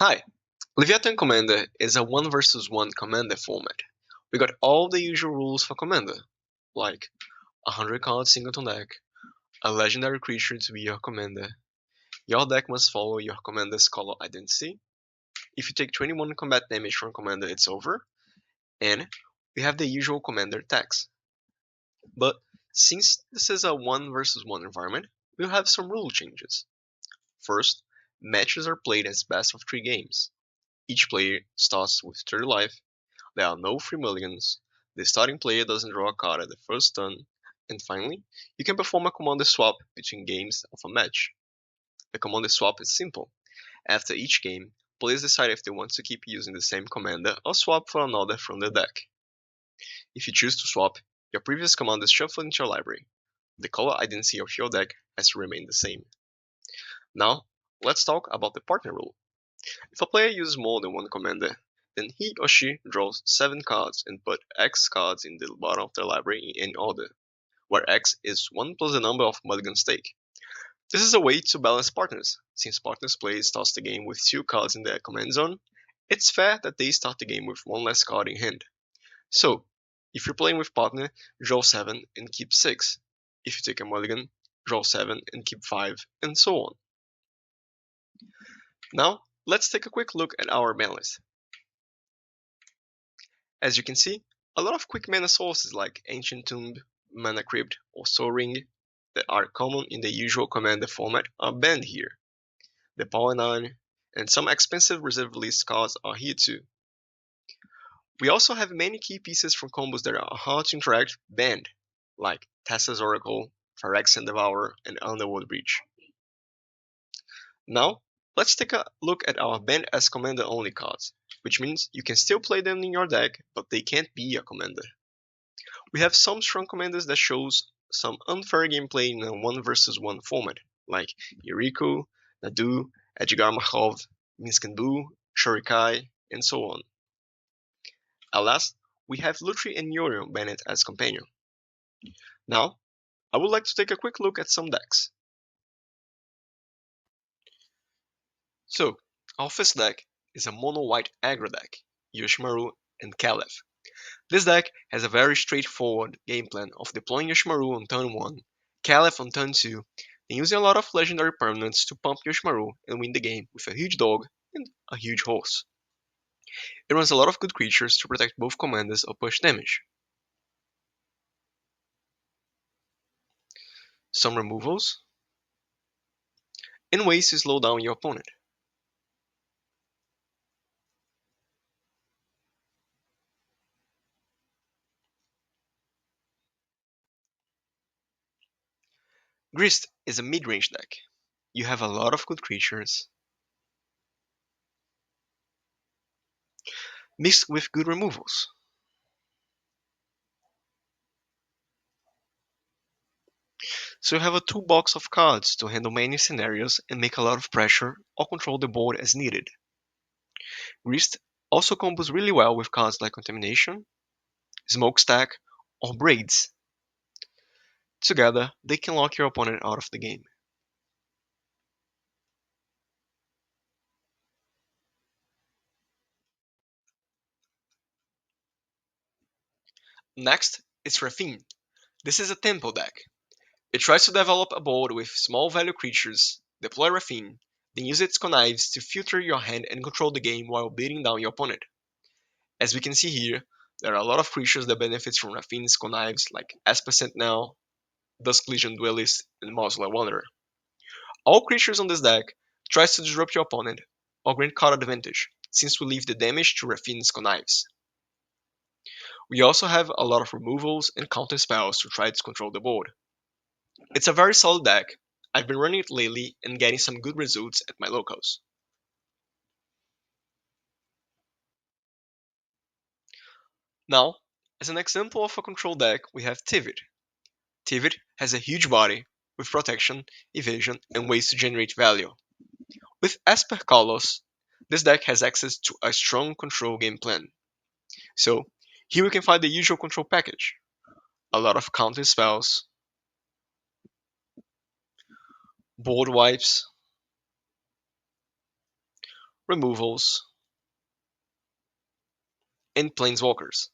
Hi, Leviathan Commander is a 1 versus 1 Commander format. We got all the usual rules for Commander, like 100 cards singleton deck, a legendary creature to be your Commander, your deck must follow your Commander's color identity, if you take 21 combat damage from Commander it's over, and we have the usual Commander attacks. But since this is a 1 versus 1 environment, we'll have some rule changes. First, matches are played as best of 3 games. Each player starts with 30 life. There are no free mulligans, the starting player doesn't draw a card at the first turn, and finally, you can perform a commander swap between games of a match. The commander swap is simple. After each game, players decide if they want to keep using the same commander or swap for another from the deck. If you choose to swap, your previous commander is shuffled into your library. The color identity of your deck has to remain the same. Now, let's talk about the partner rule. If a player uses more than one commander, then he or she draws 7 cards and put X cards in the bottom of their library in any order, where X is 1 plus the number of mulligans take. This is a way to balance partners. Since partners play starts the game with 2 cards in their command zone, it's fair that they start the game with 1 less card in hand. So, if you're playing with partner, draw 7 and keep 6. If you take a mulligan, draw 7 and keep 5, and so on. Now, let's take a quick look at our ban list. As you can see, a lot of quick mana sources like Ancient Tomb, Mana Crypt, or Soul Ring that are common in the usual Commander format are banned here. The Power 9 and some expensive reserve list cards are here too. We also have many key pieces from combos that are hard to interact banned, like Tassa's Oracle, Phyrexian Devourer, and Underworld Breach. Now, let's take a look at our banned as Commander only cards, which means you can still play them in your deck, but they can't be a Commander. We have some strong commanders that shows some unfair gameplay in a 1 versus 1 format, like Yuriko, Nadu, Edgar Markov, Minskenbu, Shorikai, and so on. Alas, we have Lutri and Yorion banned as companion. Now, I would like to take a quick look at some decks. So, our first deck is a mono-white aggro deck, Yoshimaru and Caliph. This deck has a very straightforward game plan of deploying Yoshimaru on turn 1, Caliph on turn 2, and using a lot of legendary permanents to pump Yoshimaru and win the game with a huge dog and a huge horse. It runs a lot of good creatures to protect both commanders or push damage. Some removals, and ways to slow down your opponent. Grist is a mid-range deck. You have a lot of good creatures, mixed with good removals. So you have a toolbox of cards to handle many scenarios and make a lot of pressure or control the board as needed. Grist also combos really well with cards like Contamination, Smokestack, or Braids. Together, they can lock your opponent out of the game. Next, it's Raffine. This is a tempo deck. It tries to develop a board with small value creatures, deploy Raffine, then use its connives to filter your hand and control the game while beating down your opponent. As we can see here, there are a lot of creatures that benefit from Raffine's connives like Esper Sentinel, Dusk Legion Duelist, and Mausoleum Wanderer. All creatures on this deck tries to disrupt your opponent or grant card advantage, since we leave the damage to Raffine's connives. We also have a lot of removals and counter spells to try to control the board. It's a very solid deck. I've been running it lately and getting some good results at my locals. Now, as an example of a control deck, we have Tivit. Tivit has a huge body with protection, evasion, and ways to generate value. With Esper Kalos, this deck has access to a strong control game plan. So, here we can find the usual control package. A lot of counter spells, board wipes, removals, and planeswalkers.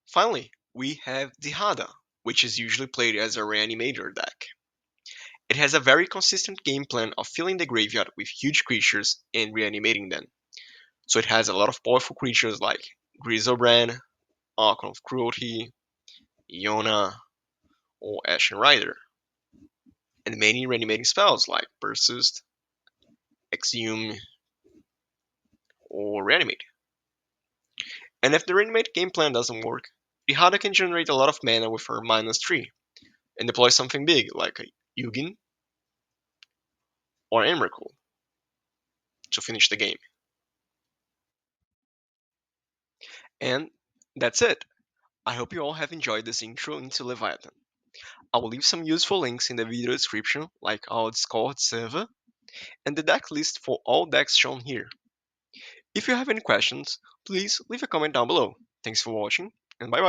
Finally, we have Dihada, which is usually played as a reanimator deck. It has a very consistent game plan of filling the graveyard with huge creatures and reanimating them. So it has a lot of powerful creatures like Griselbrand, Archon of Cruelty, Iona, or Ashen Rider, and many reanimating spells like Persist, Exhume, or Reanimate. And if the Reanimate game plan doesn't work, Dihada can generate a lot of mana with her -3 and deploy something big like a Yugin or Emrakul to finish the game. And that's it. I hope you all have enjoyed this intro into Leviathan. I will leave some useful links in the video description, like our Discord server, and the deck list for all decks shown here. If you have any questions, please leave a comment down below. Thanks for watching, and bye bye.